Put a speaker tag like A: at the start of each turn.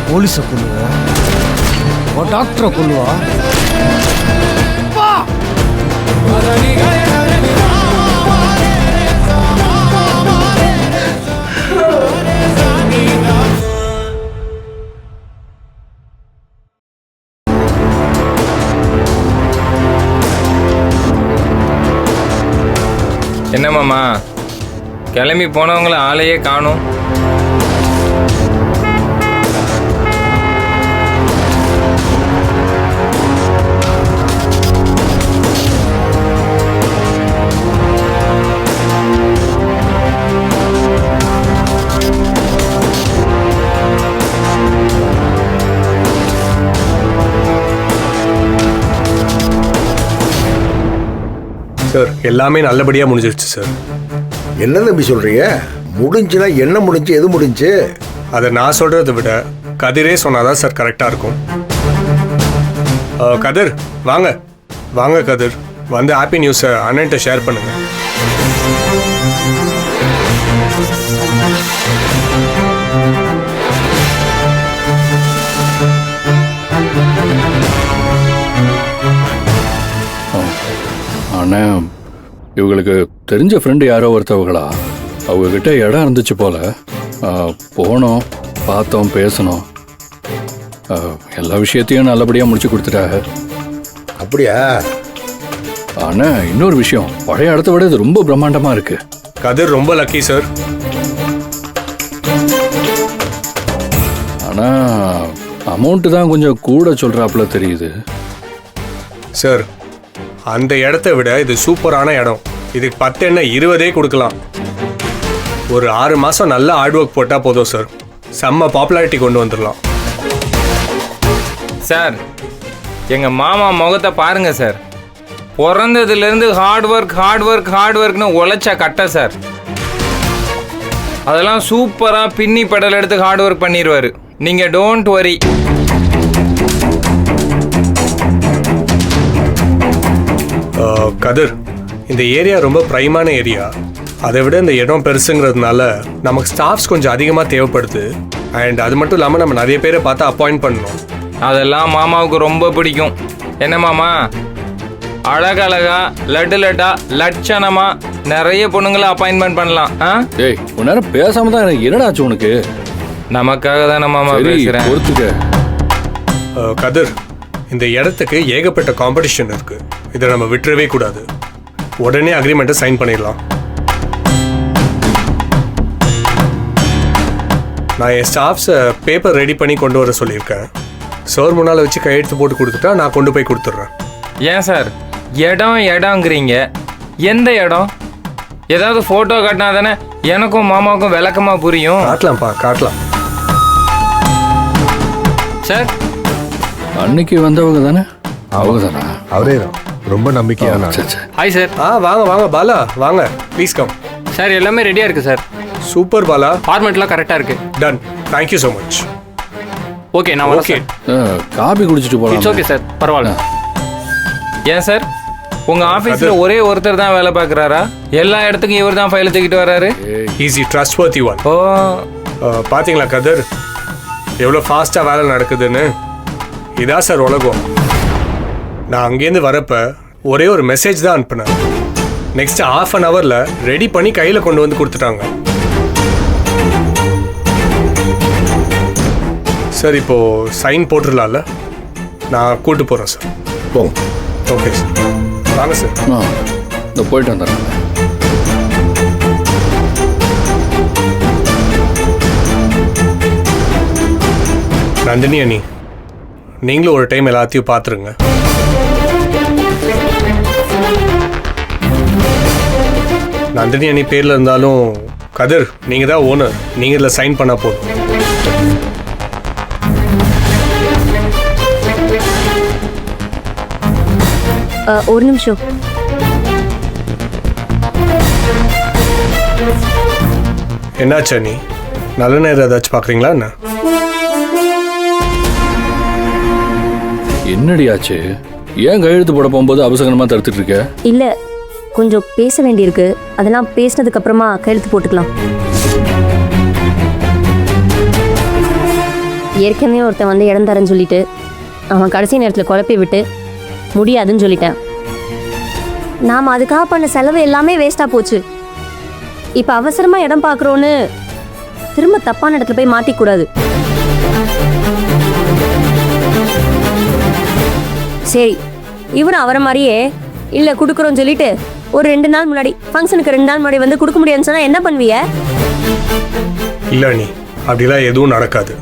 A: போலீஸை கொள்ளுவா, டாக்டரை கொள்ளுவா.
B: என்ன மாமா, கிளம்பி போனவங்கள ஆளையே காணும்.
C: சார் எல்லாமே நல்லபடியாக முடிஞ்சிருச்சு சார்.
D: என்ன தம்பி சொல்றீங்க? முடிஞ்சுன்னா என்ன முடிஞ்சு, எது முடிஞ்சு?
C: அதை நான் சொல்கிறத விட கதிரே சொன்னாதான் சார் கரெக்டாக இருக்கும். கதிர் வாங்க வாங்க கதிர், வந்து ஹாப்பி நியூஸை அண்ணன்ட்ட ஷேர் பண்ணுங்க.
E: அண்ணா, இவங்களுக்கு தெரிஞ்ச ஃப்ரெண்டு யாரோ ஒருத்தவங்களா, அவங்கக்கிட்ட இடம் இருந்துச்சு போல. போனோம், பார்த்தோம், பேசணும். எல்லா விஷயத்தையும் நல்லபடியாக முடிச்சு கொடுத்துட்டாங்க.
D: அப்படியா?
E: அண்ணா, இன்னொரு விஷயம், பழைய இடத்த விட இது ரொம்ப பிரம்மாண்டமாக இருக்கு.
C: கதிர் ரொம்ப லக்கி சார்.
E: ஆனால் அமௌண்ட்டு தான் கொஞ்சம் கூட சொல்கிறாப்புல தெரியுது
C: சார். அந்த இடத்த விட இது சூப்பரான இடம். இதுக்கு 10 என்ன 20 கொடுக்கலாம். ஒரு 6 மாதம் நல்ல ஹார்ட் ஒர்க் போட்டால் போதும் சார், செம்ம பாப்புலாரிட்டி கொண்டு வந்துடலாம்.
B: சார், எங்கள் மாமா முகத்தை பாருங்க சார். பிறந்ததுலேருந்து ஹார்ட் ஒர்க்னு உழைச்சா கட்ட சார். அதெல்லாம் சூப்பராக பின்னி பெடல் எடுத்து ஹார்ட் ஒர்க் பண்ணிடுவார். நீங்கள் டோன்ட் வரி.
C: கதிர், இந்த ஏரியா ரொம்ப ப்ரைமான ஏரியா. அதை விட இந்த இடம் பெருசுங்கிறதுனால நமக்கு ஸ்டாஃப்ஸ் கொஞ்சம் அதிகமாக தேவைப்படுது. அண்ட் அது மட்டும் இல்லாமல் நம்ம நிறைய பேரை பார்த்து அப்பாயிண்ட் பண்ணணும்.
B: அதெல்லாம் மாமாவுக்கு ரொம்ப பிடிக்கும். என்ன மாமா, அழகழகா லட்டா லட்சணமா நிறைய பொண்ணுங்களை அப்பாயின்மெண்ட் பண்ணலாம்.
E: ஏய், ஒரு நேரம் பேசாம தான் எனக்கு என்னடாச்சு உனக்கு?
B: நமக்காக தானே மாமா பேசுறேன்.
E: பொறுத்துக்க.
C: கதிர், இந்த இடத்துக்கு ஏகப்பட்ட காம்படிஷன் இருக்கு. இதை நம்ம விட்டுறவே கூடாது. உடனே அக்ரிமெண்ட்டை சைன் பண்ணிடலாம். நான் என் ஸ்டாஃப்ஸை பேப்பர் ரெடி பண்ணி கொண்டு வர சொல்லியிருக்கேன். சார் முன்னால் வச்சு கையெழுத்து போட்டு கொடுத்துட்டா நான் கொண்டு போய் கொடுத்துட்றேன்.
B: ஏன் சார் இடங்கிறீங்க? எந்த இடம்? ஏதாவது ஃபோட்டோ காட்டினா தானே எனக்கும் மாமாவுக்கும் விளக்கமாக புரியும்.
C: காட்டலாம்ப்பா, காட்டலாம்.
B: சார்,
E: அன்னைக்கு வந்தவங்க தானே? அவங்க தானே?
D: அவரே தான், ரொம்ப நம்பிக்கையான.
F: Hi sir.
C: வாங்க வாங்க பாலா, வாங்க ப்ளீஸ் கம்.
F: சார், எல்லாமே ரெடியாக இருக்குது சார்.
C: சூப்பர் பாலா,
F: ஃபார்மெட்லாம் கரெக்டாக இருக்குது.
C: Done. Thank you so much.
F: Okay, நான் வரேன்.
C: ஓகே,
E: காபி குடிச்சிட்டு போகலாம்.
F: இட்ஸ் ஓகே சார், பரவாயில்ல.
B: ஏன் சார், உங்கள் ஆஃபீஸில் ஒரே ஒருத்தர் தான் வேலை பார்க்குறாரா? எல்லா இடத்துக்கும் இவர் தான் ஃபைலை தூக்கிட்டு வர்றாரு.
C: Easy, trustworthy one.
B: ஓ,
C: பார்த்தீங்களா கதிர், எவ்வளோ ஃபாஸ்ட்டாக வேலை நடக்குதுன்னு? இதான் சார் உலகம். நான் அங்கேருந்து வரப்போ ஒரே ஒரு மெசேஜ் தான் அனுப்பினேன். நெக்ஸ்ட் ½ அன் ஹவரில் ரெடி பண்ணி கையில் கொண்டு வந்து கொடுத்துட்டாங்க. சார், இப்போது சைன் போட்டுடலாம்ல? நான் கூப்பிட்டு போகிறேன் சார்.
D: போங்க.
C: ஓகே சார், வாங்க சார்.
E: இந்த போயிட்டு வந்துடுறேன்.
C: நந்தினி அண்ணி, நீங்களும் ஒரு டைம் எல்லாத்தையும் பார்த்துருங்க. நந்தினி அண்ணி பேரில் இருந்தாலும் கதிர், நீங்கள் தான் ஓனர். நீங்கள் இதில் சைன் பண்ணால் போதும்.
G: ஒரு நிமிஷம்.
C: என்னாச்சு அண்ணி, நல்ல நேரம் ஏதாச்சும் பார்க்குறீங்களா என்ன?
E: என்னடியாச்சு? ஏன் கையெழுத்து போட போகும்போது அவசரமாக தடுத்துட்டு இருக்க?
G: இல்ல, கொஞ்சம் பேச வேண்டியிருக்கு. அதெல்லாம் பேசினதுக்கு அப்புறமா கையெழுத்து போட்டுக்கலாம். ஏற்கனவே ஒருத்தன் வந்து இடம் தரேன்னு சொல்லிட்டு அவன் கடைசி நேரத்தில் குழப்பி விட்டு முடியாதுன்னு சொல்லிட்டேன். நாம் அதுக்காக பண்ண செலவு எல்லாமே வேஸ்ட்டாக போச்சு. இப்போ அவசரமாக இடம் பார்க்குறோன்னு திரும்ப தப்பான இடத்துல போய் மாட்டிக்கூடாது. சரி, இவரும் அவரை மாதிரியே இல்லை கொடுக்குறோன்னு சொல்லிட்டு ஒரு 2 நாள் முன்னாடி ஃபங்க்ஷனுக்கு 2 நாள் முன்னாடி வந்து கொடுக்க முடியாதுன்னு சொன்னால் என்ன பண்ணுவீங்க?
C: இல்லை நீ அப்படிலாம் எதுவும் நடக்காது.